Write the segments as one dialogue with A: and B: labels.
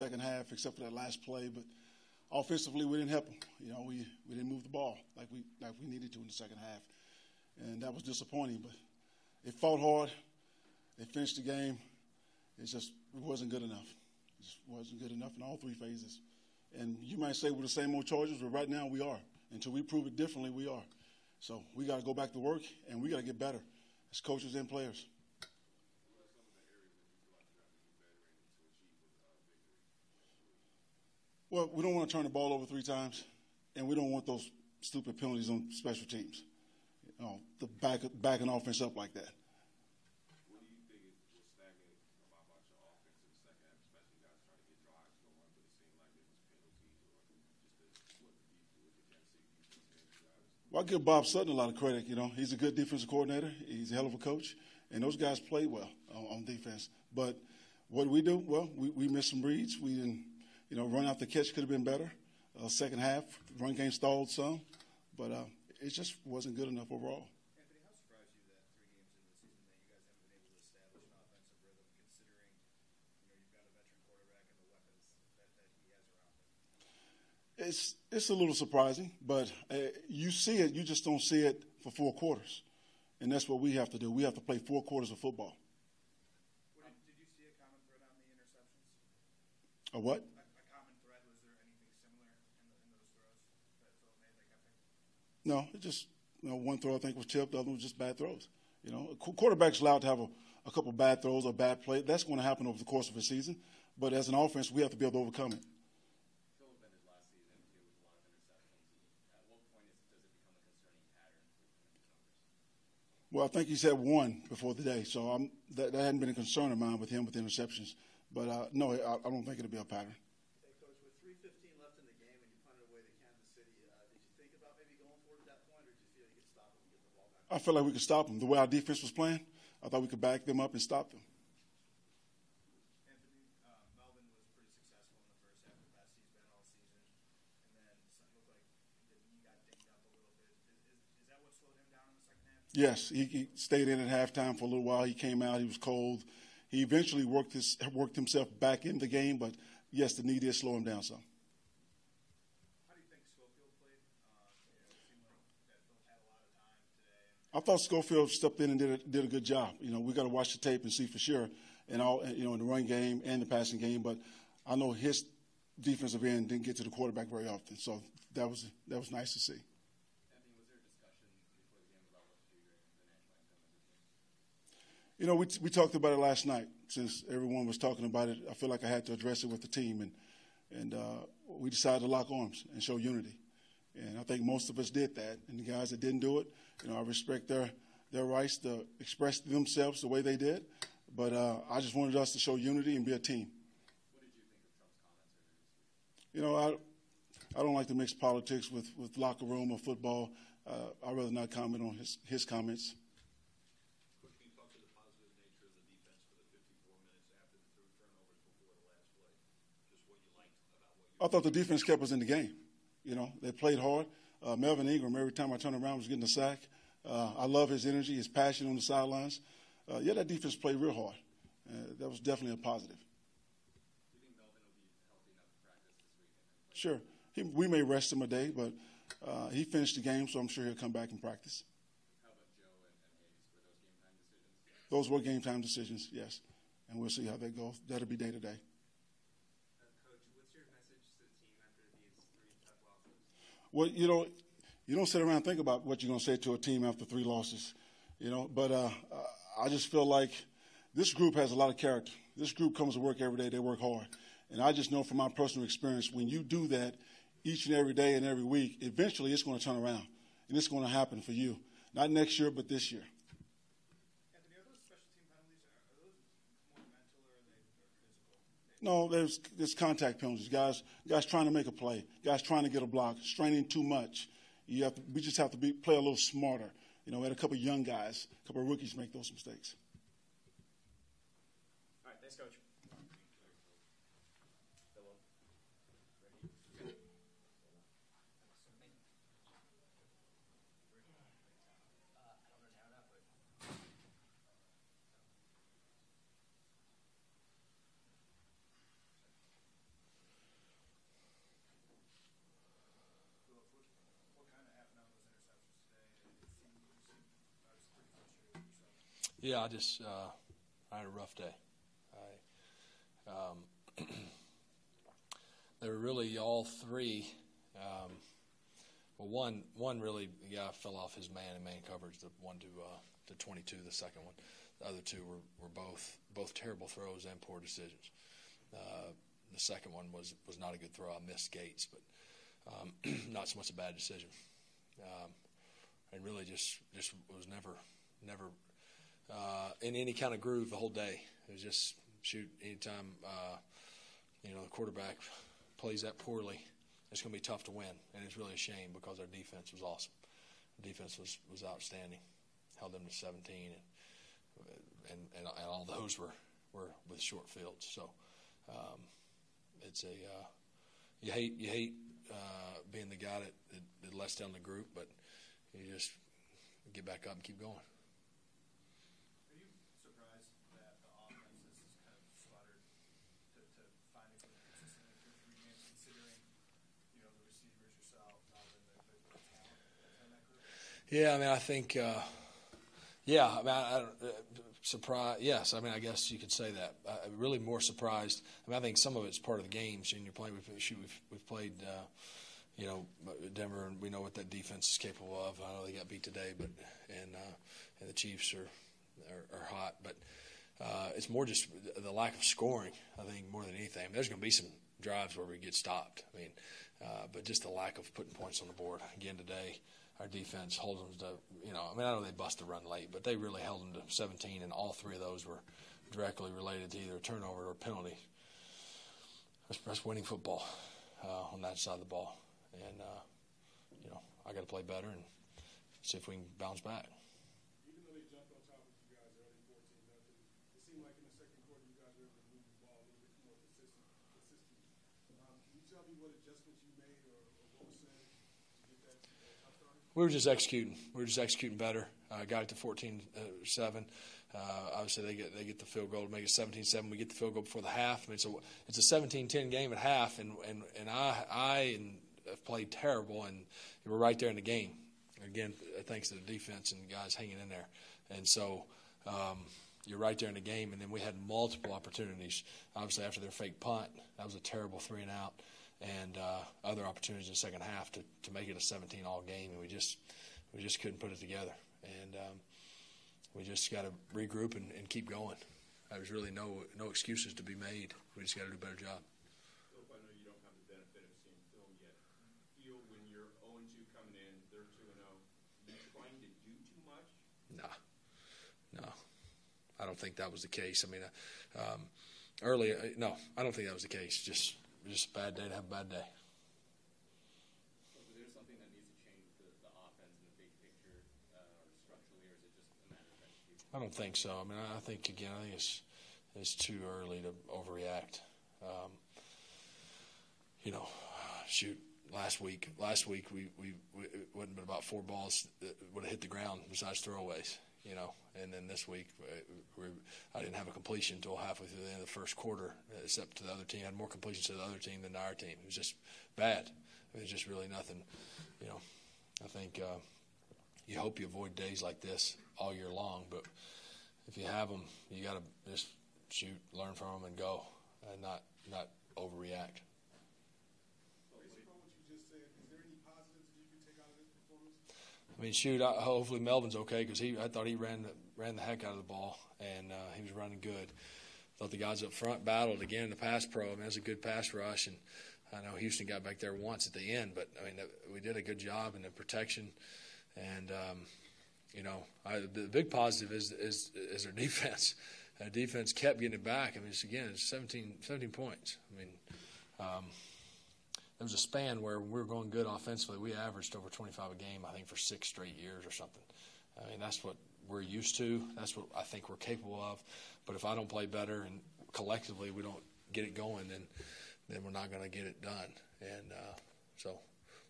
A: second half, except for that last play. But offensively, we didn't help them. We didn't move the ball like we needed to in the second half, and that was disappointing. But they fought hard. They finished the game. It wasn't good enough. It just wasn't good enough in all three phases. And you might say we're the same old Chargers, but right now we are. Until we prove it differently, we are. So we got to go back to work, and we got to get better as coaches and players. Well, we don't want to turn the ball over 3 times, and we don't want those stupid penalties on special teams. The backing offense up like that.
B: What do you think is stagnant about your offense in the second half, especially guys trying to get drives going, but it seemed like it was penalties or just what the Kansas City defense made.
A: Well, I give Bob Sutton a lot of credit. He's a good defensive coordinator. He's a hell of a coach, and those guys played well on defense. But what did we do? Well, we missed some reads. We didn't. Run out the catch could have been better. Second half, run game stalled some, but it just wasn't good enough overall.
C: Anthony, how surprised you that 3 games into the season that you guys haven't been able to establish an offensive rhythm, considering you've got a veteran quarterback and the weapons that he has around him?
A: It's a little surprising, but you see it. You just don't see it for 4 quarters, and that's what we have to do. We have to play 4 quarters of football.
C: Did you see a common thread on the interceptions?
A: A what? No, it just one throw I think was tipped, the other was just bad throws. Quarterback's allowed to have a couple bad throws or bad play. That's going to happen over the course of a season. But as an offense, we have to be able to overcome it.
D: Philip ended last season too with a lot of interceptions. At what point does it become a concerning pattern for his numbers?
A: Well, I think he's had 1 before today, so that hadn't been a concern of mine with him with interceptions. But no, I don't think it'll be a pattern.
E: Hey, Coach, with 3:15 left in the game and you punted away to Kansas City, did you think about maybe going for it at that point, or did you feel you could stop them and get the ball back?
A: I felt like we could stop them. The way our defense was playing, I thought we could back them up and stop them.
C: Anthony, Melvin was pretty successful in the first half, the best he's been all season, and then it looked like he got dinged up a little bit. Is that what slowed him down in the second half?
A: Yes, he stayed in at halftime for a little while. He came out. He was cold. He eventually worked himself back in the game, but yes, the knee did slow him down some.
C: How do you think Schofield played? It seemed like that Phil had a lot of time today.
A: I thought Schofield stepped in and did a good job. We got to watch the tape and see for sure, and in the run game and the passing game. But I know his defensive end didn't get to the quarterback very often, so that was nice to see.
D: Anthony, was there a discussion before the game about what to do during the national anthem as a team?
A: We talked about it last night. Since everyone was talking about it, I feel like I had to address it with the team, and we decided to lock arms and show unity. And I think most of us did that. And the guys that didn't do it, I respect their rights to express themselves the way they did. But I just wanted us to show unity and be a team.
D: What did you think of Trump's comments?
A: I don't like to mix politics with locker room or football. I'd rather not comment on his comments. I thought the defense kept us in the game. They played hard. Melvin Ingram, every time I turned around, was getting a sack. I love his energy, his passion on the sidelines. That defense played real hard. That was definitely a positive.
D: Do you think Melvin will be healthy enough to practice this weekend?
A: Sure. We may rest him a day, but he finished the game, so I'm sure he'll come back and practice.
D: How about Joe and Hayes?
A: Those were game time decisions, yes. And we'll see how that goes. That'll be day to day. Well, you don't sit around and think about what you're going to say to a team after 3 losses, But I just feel like this group has a lot of character. This group comes to work every day. They work hard. And I just know from my personal experience, when you do that each and every day and every week, eventually it's going to turn around. And it's going to happen for you. Not next year, but this year.
C: Anthony, are those special team penalties, are those more mental or are they physical?
A: No, there's contact penalties. Guys trying to make a play. Guys trying to get a block. Straining too much. We just have to play a little smarter. We had a couple of young guys, a couple of rookies make those mistakes.
C: All right, thanks, Coach.
F: Yeah, I had a rough day. They were really all three. Well, one really, the guy fell off his man-to-man coverage, the one to 22, the second one. The other two were both terrible throws and poor decisions. The second one was not a good throw. I missed Gates, but not so much a bad decision. And really just was never in any kind of groove the whole day. It was just shoot anytime the quarterback plays that poorly, it's going to be tough to win, and it's really a shame because our defense was awesome. The defense was outstanding, held them to 17, and all those were with short fields. So it's you hate being the guy that lets down the group, but you just get back up and keep going.
C: Are you surprised that the offense has kind of sputtered to find a good consistent through 3 games, considering the receivers yourself, Melvin, the talent that's in that group?
F: Yeah, I mean, I think surprised. Yes, I mean, I guess you could say that. Really more surprised. I mean, I think some of it's part of the games, and you're playing. We've played. Denver, and we know what that defense is capable of. I know they got beat today, but and the Chiefs are hot, but it's more just the lack of scoring. I think more than anything, there's going to be some drives where we get stopped. I mean, but just the lack of putting points on the board again today. Our defense holds them to, I know they busted the run late, but they really held them to 17, and all three of those were directly related to either a turnover or a penalty. That's winning football on that side of the ball. And, I got to play better and see if we can bounce back.
B: Even though they jumped on top of you guys early 14-0, it seemed like in the second quarter you guys were able to move the ball a little bit more consistently. Can you tell me what adjustments you made or what was said to get that tough start?
F: We were just executing. Better. Got it to 14-7. Obviously, they get the field goal to make it 17-7. We get the field goal before the half. I mean, it's a 17-10 game at half, and I have played terrible, and we're right there in the game. Again, thanks to the defense and the guys hanging in there. And so you're right there in the game, and then we had multiple opportunities. Obviously, after their fake punt, that was a terrible 3-and-out, and other opportunities in the second half to make it a 17-all game, and we just couldn't put it together. And we just got to regroup and keep going. There's really no excuses to be made. We just got to do a better job.
B: I know you don't have the benefit of seeing film yet. Do you feel when you're 0-2 coming in, they're 2-0, you're trying to do too much?
F: No. I don't think that was the case. I mean, early, no, I don't think that was the case. Just a bad day to have a bad day.
D: So is there something that needs to change with the offense in the big picture or structurally, or is it just a matter of execution?
F: I don't think so. I mean, I think it's too early to overreact. Last week we wouldn't been about 4 balls that would have hit the ground besides throwaways. And then this week I didn't have a completion until halfway through the end of the first quarter, except to the other team. I had more completions to the other team than to our team. It was just bad. It was just really nothing. I think you hope you avoid days like this all year long, but if you have them, you got to just shoot, learn from them, and go, and not overreact. I mean, hopefully Melvin's okay because I thought he ran the heck out of the ball, and he was running good. Thought the guys up front battled again in the pass pro. I mean, it was a good pass rush, and I know Houston got back there once at the end, but I mean, we did a good job in the protection, and the big positive is our defense. Our defense kept getting it back. I mean, it's 17 points. I mean, there was a span where we were going good offensively. We averaged over 25 a game, I think, for 6 straight years or something. I mean, that's what we're used to. That's what I think we're capable of. But if I don't play better and collectively we don't get it going, then we're not going to get it done. And so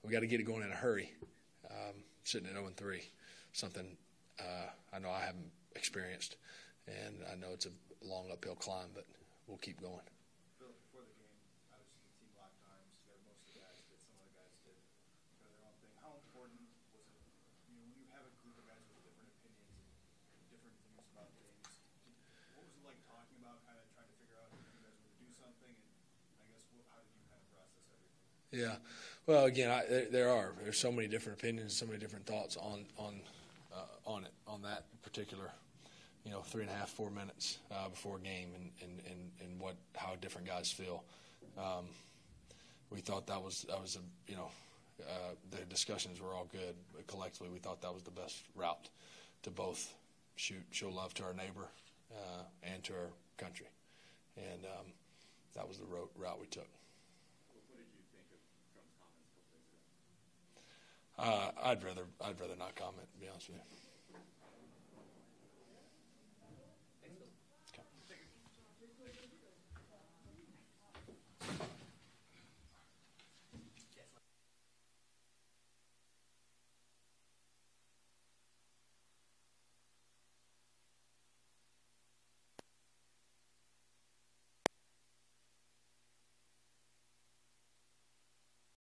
F: we got to get it going in a hurry. Sitting at 0-3, something I know I haven't experienced, and I know it's a long uphill climb, but we'll keep going.
C: Before the game, obviously the team locked arms. Most of the guys did. Some of the guys did their own thing. How important was it, when you have a group of guys with different opinions and different views about things. What was it like talking about, kind of trying to figure out if you guys were to do something, and I guess how did you kind of process everything?
F: Yeah. Well, again, there's so many different opinions, so many different thoughts on that particular, 3.5, 4 minutes before a game, and how different guys feel. We thought that was the discussions were all good, but collectively we thought that was the best route to both show love to our neighbor and to our country, and that was the route we took.
D: What did you think of Trump's comments a couple days ago?
F: I'd rather not comment, to be honest with you.